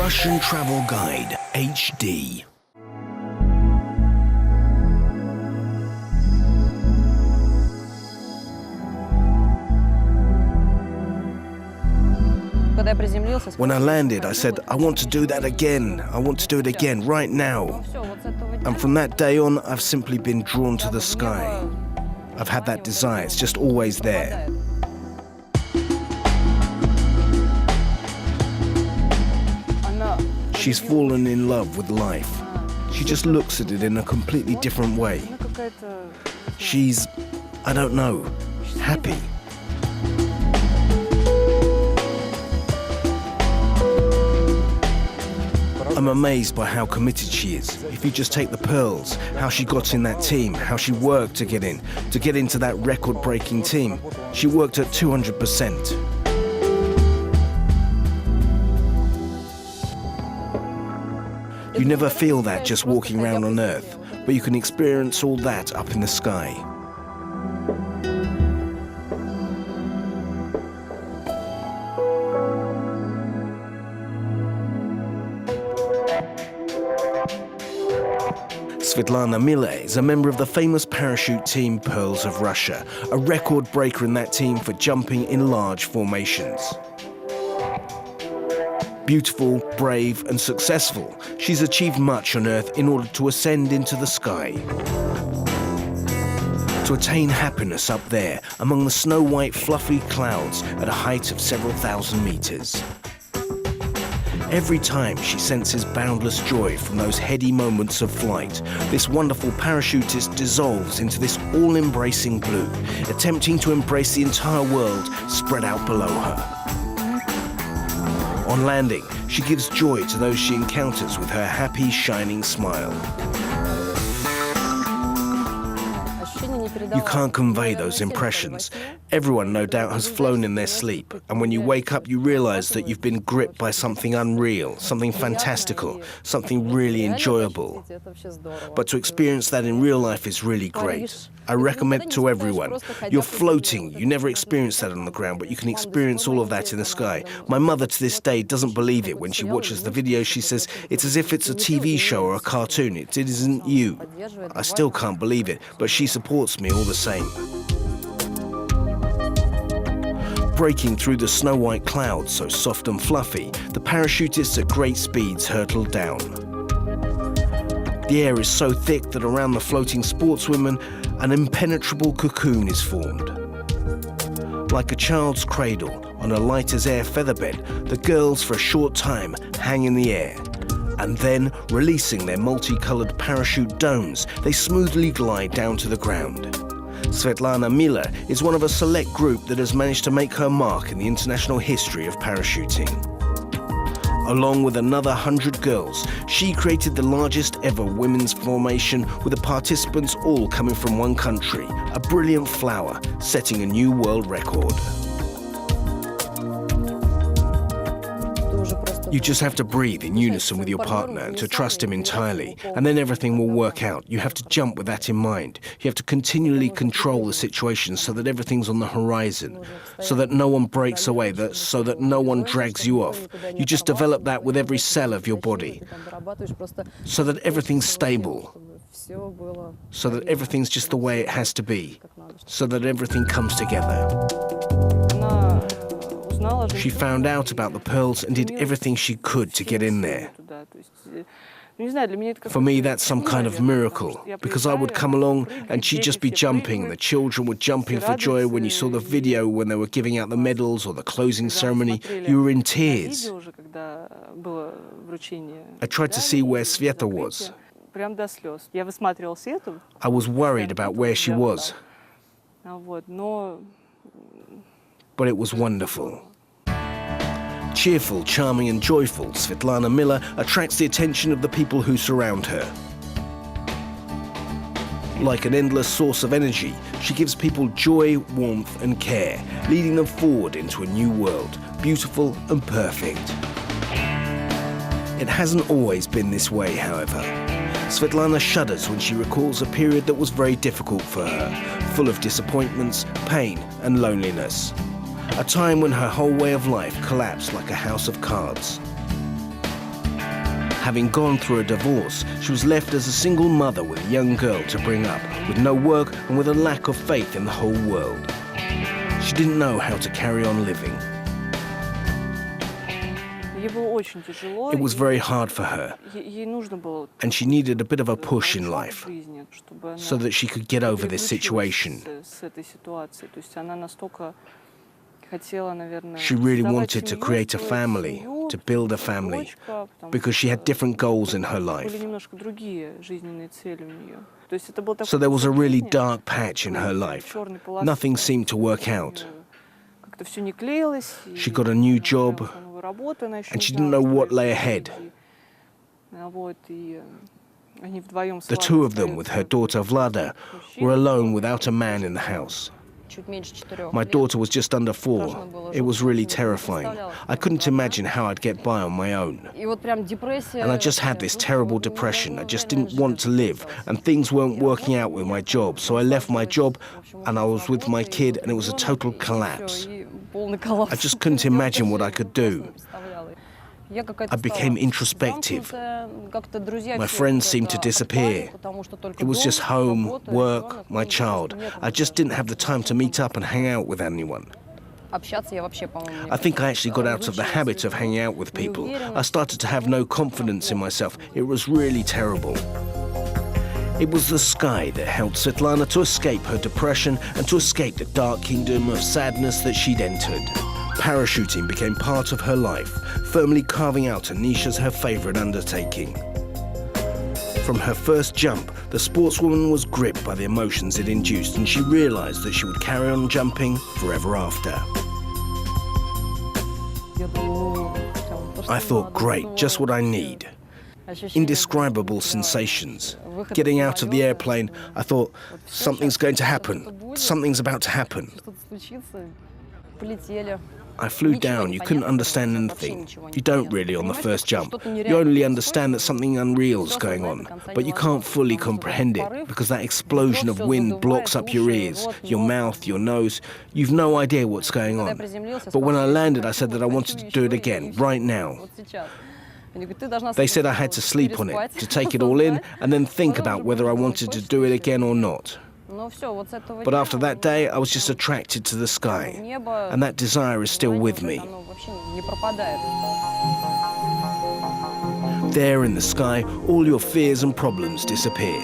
Russian Travel Guide HD. When I landed, I said, I want to do that again. I want to do it again, right now. And from that day on, I've simply been drawn to the sky. I've had that desire, it's just always there. She's fallen in love with life. She just looks at it in a completely different way. She's, I don't know, happy. I'm amazed by how committed she is. If you just take the pearls, how she got in that team, how she worked to get into that record-breaking team. She worked at 200%. You never feel that just walking around on Earth, but you can experience all that up in the sky. Svetlana Miller is a member of the famous parachute team Pearls of Russia, a record breaker in that team for jumping in large formations. Beautiful, brave, and successful, she's achieved much on Earth in order to ascend into the sky. To attain happiness up there, among the snow-white fluffy clouds at a height of several thousand meters. Every time she senses boundless joy from those heady moments of flight, this wonderful parachutist dissolves into this all-embracing blue, attempting to embrace the entire world spread out below her. On landing, she gives joy to those she encounters with her happy, shining smile. You can't convey those impressions. Everyone, no doubt, has flown in their sleep, and when you wake up, you realize that you've been gripped by something unreal, something fantastical, something really enjoyable. But to experience that in real life is really great. I recommend it to everyone. You're floating, you never experience that on the ground, but you can experience all of that in the sky. My mother to this day doesn't believe it when she watches the video. She says, it's as if it's a TV show or a cartoon. It isn't you. I still can't believe it, but she supports me all the same. Breaking through the snow-white clouds, so soft and fluffy, the parachutists at great speeds hurtle down. The air is so thick that around the floating sportswomen, an impenetrable cocoon is formed. Like a child's cradle on a light-as-air featherbed, the girls for a short time hang in the air. And then, releasing their multicolored parachute domes, they smoothly glide down to the ground. Svetlana Miller is one of a select group that has managed to make her mark in the international history of parachuting. Along with another 100 girls, she created the largest ever women's formation with the participants all coming from one country, a brilliant flower, setting a new world record. You just have to breathe in unison with your partner and to trust him entirely, and then everything will work out. You have to jump with that in mind. You have to continually control the situation so that everything's on the horizon, so that no one breaks away, so that no one drags you off. You just develop that with every cell of your body, so that everything's stable, so that everything's just the way it has to be, so that everything comes together. She found out about the pearls and did everything she could to get in there. For me, that's some kind of miracle, because I would come along and she'd just be jumping. The children were jumping for joy. When you saw the video when they were giving out the medals or the closing ceremony, you were in tears. I tried to see where Sveta was. I was worried about where she was. But it was wonderful. Cheerful, charming and joyful, Svetlana Miller attracts the attention of the people who surround her. Like an endless source of energy, she gives people joy, warmth and care, leading them forward into a new world, beautiful and perfect. It hasn't always been this way, however. Svetlana shudders when she recalls a period that was very difficult for her, full of disappointments, pain and loneliness. A time when her whole way of life collapsed like a house of cards. Having gone through a divorce, she was left as a single mother with a young girl to bring up, with no work and with a lack of faith in the whole world. She didn't know how to carry on living. It was very hard for her, and she needed a bit of a push in life so that she could get over this situation. She really wanted to create a family, to build a family, because she had different goals in her life. So there was a really dark patch in her life. Nothing seemed to work out. She got a new job, and she didn't know what lay ahead. The two of them, with her daughter Vlada, were alone without a man in the house. My daughter was just under 4. It was really terrifying. I couldn't imagine how I'd get by on my own. And I just had this terrible depression. I just didn't want to live, and things weren't working out with my job. So I left my job, and I was with my kid, and it was a total collapse. I just couldn't imagine what I could do. I became introspective. My friends seemed to disappear. It was just home, work, my child. I just didn't have the time to meet up and hang out with anyone. I think I actually got out of the habit of hanging out with people. I started to have no confidence in myself. It was really terrible. It was the sky that helped Svetlana to escape her depression and to escape the dark kingdom of sadness that she'd entered. Parachuting became part of her life, firmly carving out a niche as her favorite undertaking. From her first jump, the sportswoman was gripped by the emotions it induced, and she realized that she would carry on jumping forever after. I thought, great, just what I need. Indescribable sensations. Getting out of the airplane, I thought, something's going to happen. Something's about to happen. I flew down. You couldn't understand anything. You don't really on the first jump. You only understand that something unreal is going on, but you can't fully comprehend it because that explosion of wind blocks up your ears, your mouth, your nose. You've no idea what's going on. But when I landed, I said that I wanted to do it again, right now. They said I had to sleep on it, to take it all in, and then think about whether I wanted to do it again or not. But after that day, I was just attracted to the sky, and that desire is still with me. There in the sky, all your fears and problems disappear.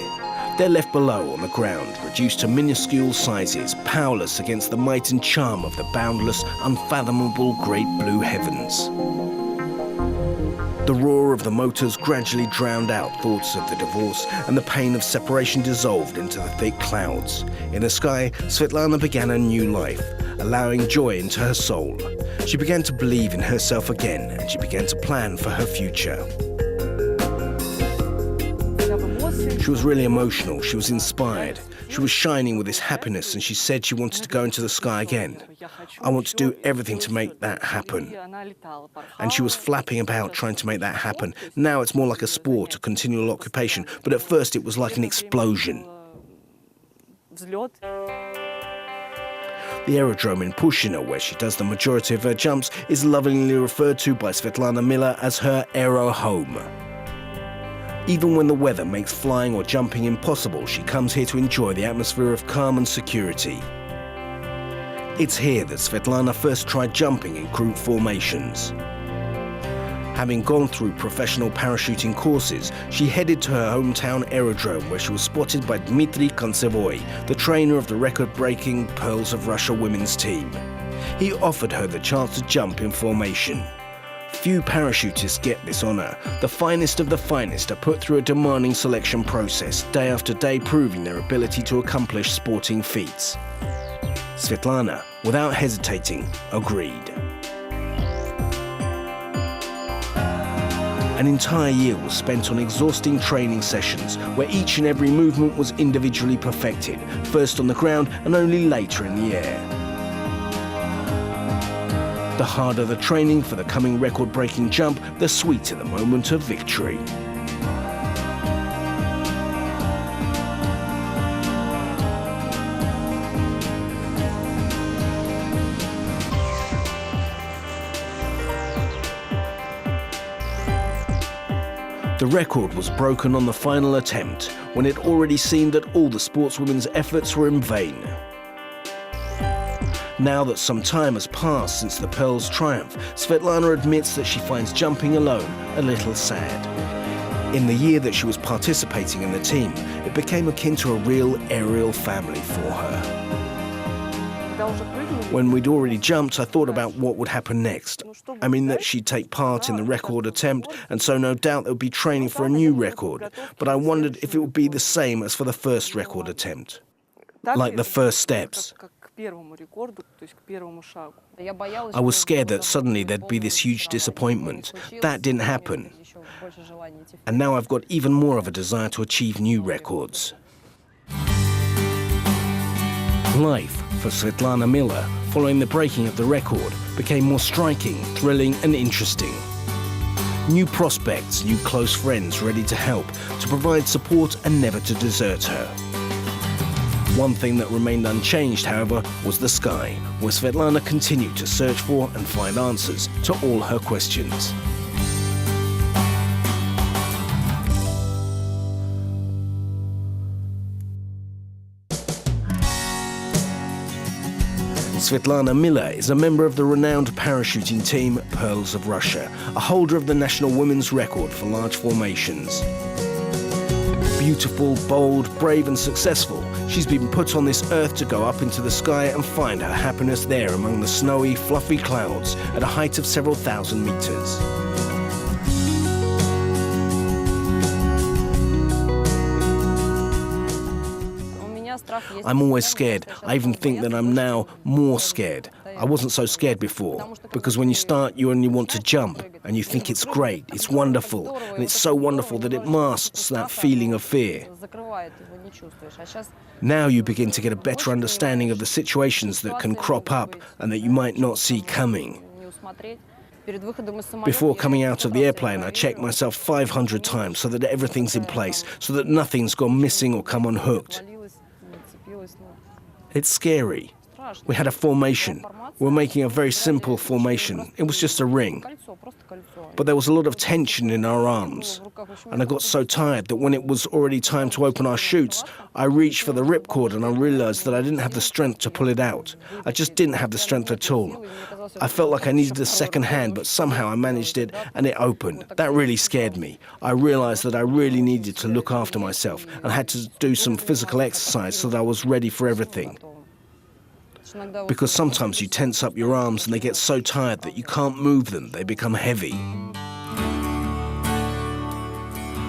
They're left below on the ground, reduced to minuscule sizes, powerless against the might and charm of the boundless, unfathomable great blue heavens. The roar of the motors gradually drowned out thoughts of the divorce, and the pain of separation dissolved into the thick clouds. In the sky, Svetlana began a new life, allowing joy into her soul. She began to believe in herself again, and she began to plan for her future. She was really emotional. She was inspired. She was shining with this happiness, and she said she wanted to go into the sky again. I want to do everything to make that happen. And she was flapping about trying to make that happen. Now it's more like a sport, a continual occupation, but at first it was like an explosion. The aerodrome in Pushchino, where she does the majority of her jumps, is lovingly referred to by Svetlana Miller as her aero home. Even when the weather makes flying or jumping impossible, she comes here to enjoy the atmosphere of calm and security. It's here that Svetlana first tried jumping in group formations. Having gone through professional parachuting courses, she headed to her hometown aerodrome, where she was spotted by Dmitry Kontsevoy, the trainer of the record-breaking Pearls of Russia women's team. He offered her the chance to jump in formation. Few parachutists get this honor. The finest of the finest are put through a demanding selection process, day after day proving their ability to accomplish sporting feats. Svetlana, without hesitating, agreed. An entire year was spent on exhausting training sessions, where each and every movement was individually perfected, first on the ground and only later in the air. The harder the training for the coming record-breaking jump, the sweeter the moment of victory. The record was broken on the final attempt, when it already seemed that all the sportswomen's efforts were in vain. Now that some time has passed since the Pearl's triumph, Svetlana admits that she finds jumping alone a little sad. In the year that she was participating in the team, it became akin to a real aerial family for her. When we'd already jumped, I thought about what would happen next. I mean that she'd take part in the record attempt, and so no doubt there would be training for a new record. But I wondered if it would be the same as for the first record attempt, like the first steps. I was scared that suddenly there'd be this huge disappointment. That didn't happen. And now I've got even more of a desire to achieve new records. Life for Svetlana Miller, following the breaking of the record, became more striking, thrilling and interesting. New prospects, new close friends ready to help, to provide support and never to desert her. One thing that remained unchanged, however, was the sky, where Svetlana continued to search for and find answers to all her questions. Svetlana Miller is a member of the renowned parachuting team Pearls of Russia, a holder of the national women's record for large formations. Beautiful, bold, brave and successful, she's been put on this earth to go up into the sky and find her happiness there among the snowy, fluffy clouds at a height of several thousand meters. I'm always scared. I even think that I'm now more scared. I wasn't so scared before, because when you start, you only want to jump, and you think it's great, it's wonderful, and it's so wonderful that it masks that feeling of fear. Now you begin to get a better understanding of the situations that can crop up and that you might not see coming. Before coming out of the airplane, I checked myself 500 times so that everything's in place, so that nothing's gone missing or come unhooked. It's scary. We had a formation. We were making a very simple formation. It was just a ring. But there was a lot of tension in our arms. And I got so tired that when it was already time to open our chutes, I reached for the ripcord and I realized that I didn't have the strength to pull it out. I just didn't have the strength at all. I felt like I needed a second hand, but somehow I managed it and it opened. That really scared me. I realized that I really needed to look after myself and had to do some physical exercise so that I was ready for everything. Because sometimes you tense up your arms and they get so tired that you can't move them, they become heavy.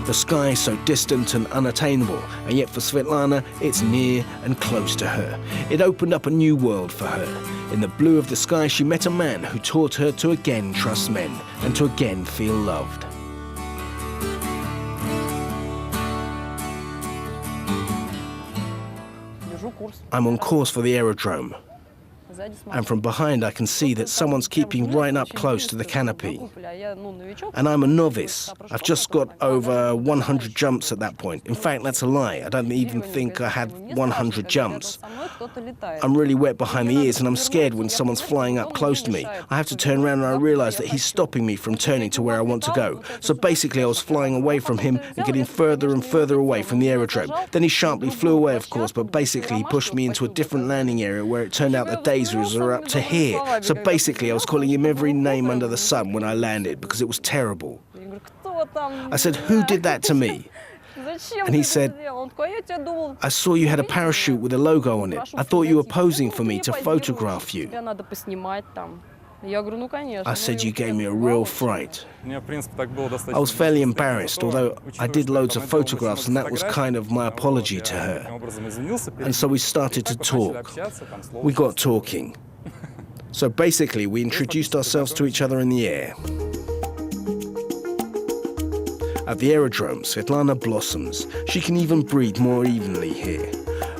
The sky is so distant and unattainable, and yet for Svetlana, it's near and close to her. It opened up a new world for her. In the blue of the sky, she met a man who taught her to again trust men and to again feel loved. I'm on course for the aerodrome. And from behind I can see that someone's keeping right up close to the canopy. And I'm a novice. I've just got over 100 jumps at that point. In fact, that's a lie. I don't even think I had 100 jumps. I'm really wet behind the ears and I'm scared when someone's flying up close to me. I have to turn around and I realize that he's stopping me from turning to where I want to go. So basically I was flying away from him and getting further and further away from the aerodrome. Then he sharply flew away, of course, but basically he pushed me into a different landing area where it turned out that days are up to here. So basically I was calling him every name under the sun when I landed because it was terrible. I said, "Who did that to me?" And he said, "I saw you had a parachute with a logo on it. I thought you were posing for me to photograph you." I said, "You gave me a real fright." I was fairly embarrassed, although I did loads of photographs and that was kind of my apology to her. And so we started to talk. We got talking. So basically we introduced ourselves to each other in the air. At the aerodrome, Svetlana blossoms. She can even breathe more evenly here.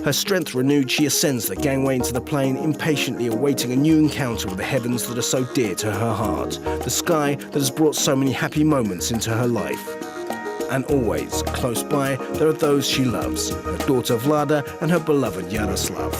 Her strength renewed, she ascends the gangway into the plane, impatiently awaiting a new encounter with the heavens that are so dear to her heart, the sky that has brought so many happy moments into her life. And always, close by, there are those she loves, her daughter Vlada and her beloved Yaroslav.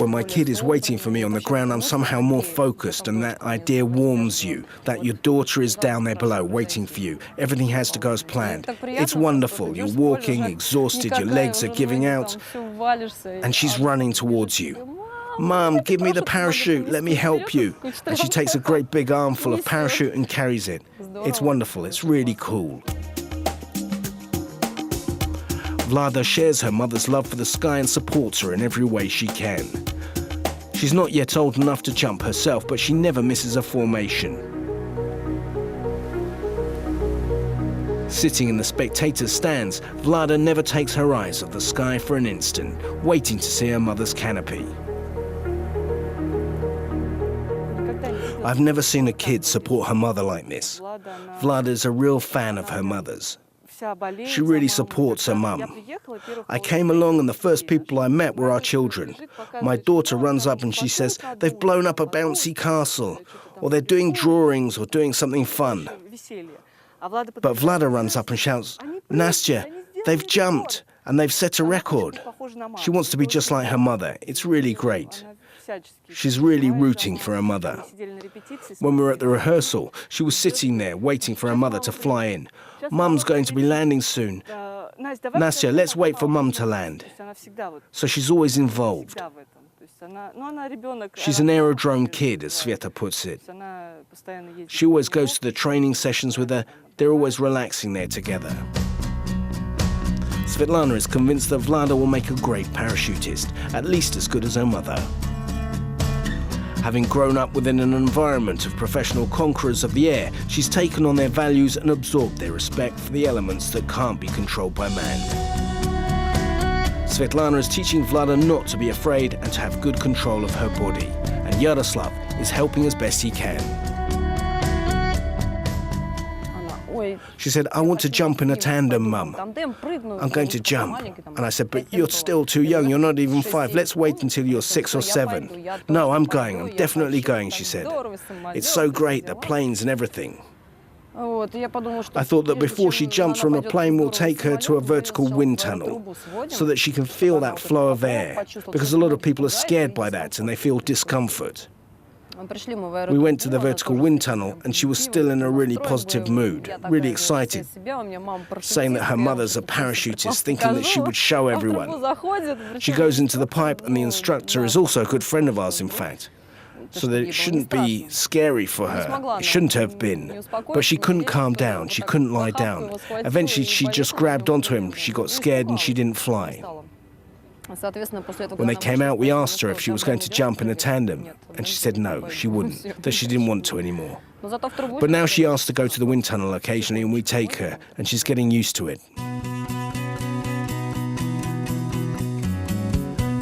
when my kid is waiting for me on the ground, I'm somehow more focused, and that idea warms you, that your daughter is down there below waiting for you. Everything has to go as planned. It's wonderful. You're walking, exhausted, your legs are giving out, and she's running towards you. Mum, give me the parachute, let me help you. And she takes a great big armful of parachute and carries it. It's wonderful, it's really cool. Vlada shares her mother's love for the sky and supports her in every way she can. She's not yet old enough to jump herself, but she never misses a formation. Sitting in the spectator's stands, Vlada never takes her eyes off the sky for an instant, waiting to see her mother's canopy. I've never seen a kid support her mother like this. Vlada's a real fan of her mother's. She really supports her mum. I came along and the first people I met were our children. My daughter runs up and she says, they've blown up a bouncy castle, or they're doing drawings or doing something fun. But Vlada runs up and shouts, Nastya, they've jumped and they've set a record. She wants to be just like her mother. It's really great. She's really rooting for her mother. When we were at the rehearsal, she was sitting there waiting for her mother to fly in. Mum's going to be landing soon. Nastya, let's wait for Mum to land. So she's always involved. She's an aerodrome kid, as Sveta puts it. She always goes to the training sessions with her. They're always relaxing there together. Svetlana is convinced that Vlada will make a great parachutist, at least as good as her mother. Having grown up within an environment of professional conquerors of the air, she's taken on their values and absorbed their respect for the elements that can't be controlled by man. Svetlana is teaching Vlada not to be afraid and to have good control of her body, and Yaroslav is helping as best he can. She said, I want to jump in a tandem, Mum. I'm going to jump. And I said, but you're still too young, you're not even 5. Let's wait until you're 6 or 7. No, I'm going, I'm definitely going, she said. It's so great, the planes and everything. I thought that before she jumps from a plane, we'll take her to a vertical wind tunnel so that she can feel that flow of air, because a lot of people are scared by that and they feel discomfort. We went to the vertical wind tunnel and she was still in a really positive mood, really excited, saying that her mother's a parachutist, thinking that she would show everyone. She goes into the pipe and the instructor is also a good friend of ours, in fact, so that it shouldn't be scary for her. It shouldn't have been. But she couldn't calm down, she couldn't lie down. Eventually she just grabbed onto him, she got scared and she didn't fly. When they came out, we asked her if she was going to jump in a tandem, and she said no, she wouldn't, that she didn't want to anymore. But now she asks to go to the wind tunnel occasionally, and we take her, and she's getting used to it.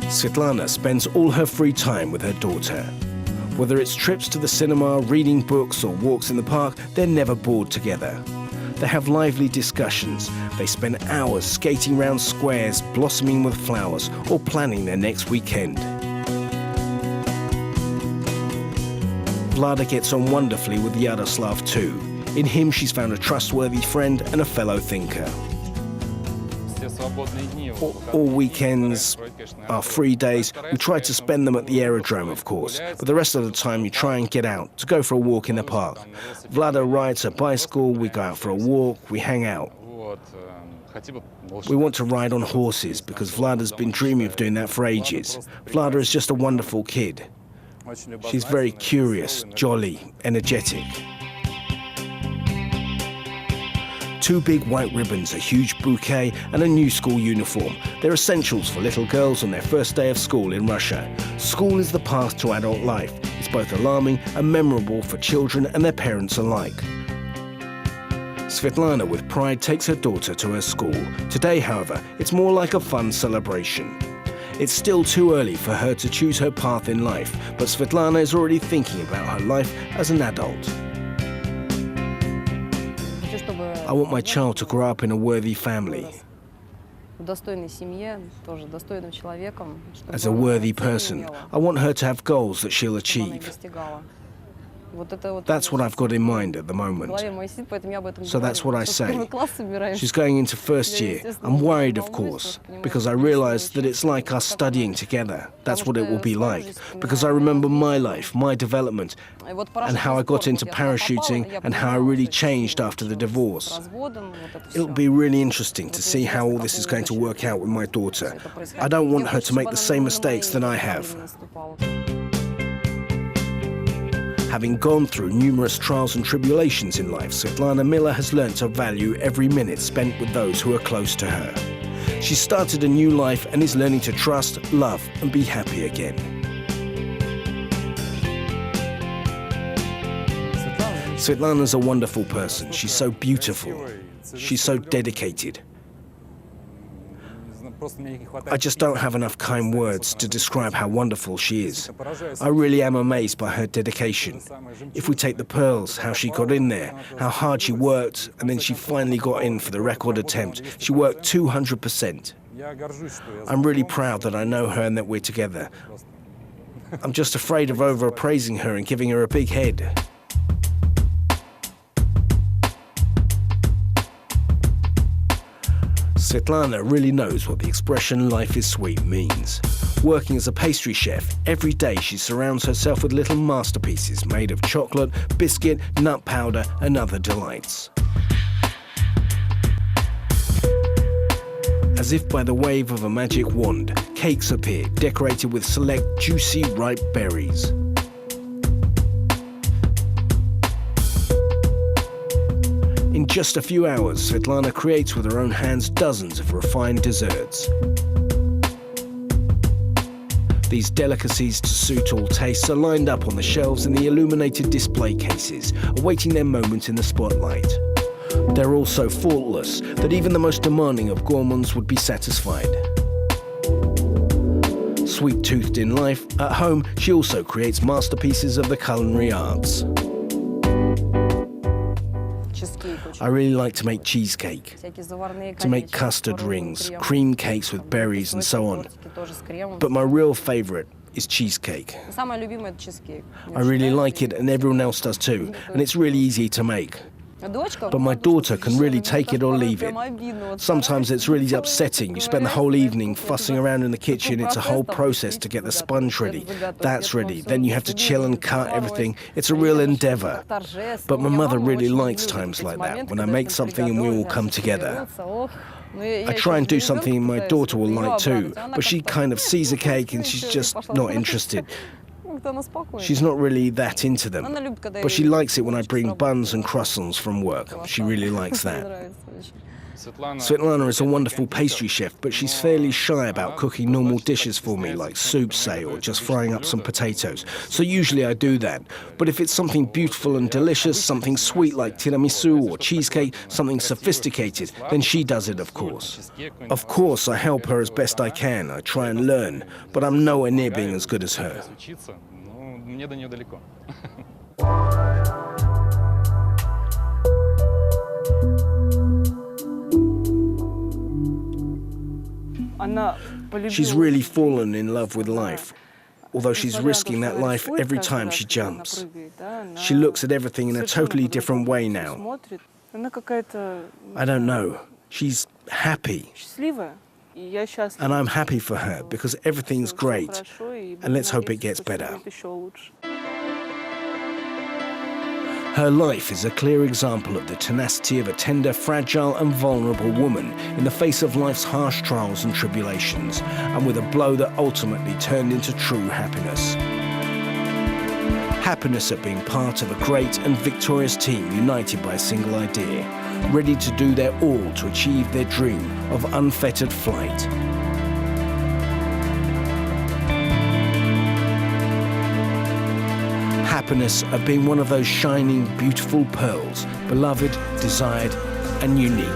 Svetlana spends all her free time with her daughter. Whether it's trips to the cinema, reading books, or walks in the park, they're never bored together. They have lively discussions. They spend hours skating round squares, blossoming with flowers, or planning their next weekend. Vlada gets on wonderfully with Yaroslav too. In him, she's found a trustworthy friend and a fellow thinker. All weekends, our free days, we try to spend them at the aerodrome, of course, but the rest of the time you try and get out, to go for a walk in the park. Vlada rides her bicycle, we go out for a walk, we hang out. We want to ride on horses, because Vlada's been dreaming of doing that for ages. Vlada is just a wonderful kid. She's very curious, jolly, energetic. 2 big white ribbons, a huge bouquet, and a new school uniform. They're essentials for little girls on their first day of school in Russia. School is the path to adult life. It's both alarming and memorable for children and their parents alike. Svetlana, with pride, takes her daughter to her school. Today, however, it's more like a fun celebration. It's still too early for her to choose her path in life, but Svetlana is already thinking about her life as an adult. I want my child to grow up in a worthy family, as a worthy person. I want her to have goals that she'll achieve. That's what I've got in mind at the moment. So that's what I say. She's going into first year. I'm worried, of course, because I realize that it's like us studying together. That's what it will be like. Because I remember my life, my development, and how I got into parachuting and how I really changed after the divorce. It'll be really interesting to see how all this is going to work out with my daughter. I don't want her to make the same mistakes that I have. Having gone through numerous trials and tribulations in life, Svetlana Miller has learned to value every minute spent with those who are close to her. She started a new life and is learning to trust, love, and be happy again. Svetlana's a wonderful person. She's so beautiful. She's so dedicated. I just don't have enough kind words to describe how wonderful she is. I really am amazed by her dedication. If we take the pearls, how she got in there, how hard she worked, and then she finally got in for the record attempt. She worked 200%. I'm really proud that I know her and that we're together. I'm just afraid of overappraising her and giving her a big head. Svetlana really knows what the expression "life is sweet" means. Working as a pastry chef, every day she surrounds herself with little masterpieces made of chocolate, biscuit, nut powder, and other delights. As if by the wave of a magic wand, cakes appear, decorated with select juicy, ripe berries. In just a few hours, Svetlana creates with her own hands dozens of refined desserts. These delicacies to suit all tastes are lined up on the shelves in the illuminated display cases, awaiting their moment in the spotlight. They're all so faultless that even the most demanding of gourmands would be satisfied. Sweet-toothed in life, at home she also creates masterpieces of the culinary arts. I really like to make cheesecake, to make custard rings, cream cakes with berries and so on. But my real favorite is cheesecake. I really like it and everyone else does too, and it's really easy to make. But my daughter can really take it or leave it. Sometimes it's really upsetting. You spend the whole evening fussing around in the kitchen. It's a whole process to get the sponge ready. That's ready. Then you have to chill and cut everything. It's a real endeavor. But my mother really likes times like that, when I make something and we all come together. I try and do something my daughter will like too, but she kind of sees a cake and she's just not interested. She's not really that into them, but she likes it when I bring buns and croissants from work. She really likes that. Svetlana is a wonderful pastry chef, but she's fairly shy about cooking normal dishes for me, like soup, say, or just frying up some potatoes. So usually I do that. But if it's something beautiful and delicious, something sweet like tiramisu or cheesecake, something sophisticated, then she does it, of course. Of course, I help her as best I can. I try and learn, but I'm nowhere near being as good as her. She's really fallen in love with life, although she's risking that life every time she jumps. She looks at everything in a totally different way now. I don't know. She's happy. And I'm happy for her because everything's great, and let's hope it gets better. Her life is a clear example of the tenacity of a tender, fragile and vulnerable woman in the face of life's harsh trials and tribulations, and with a blow that ultimately turned into true happiness. Happiness at being part of a great and victorious team united by a single idea, ready to do their all to achieve their dream of unfettered flight. Happiness at being one of those shining, beautiful pearls, beloved, desired, and unique.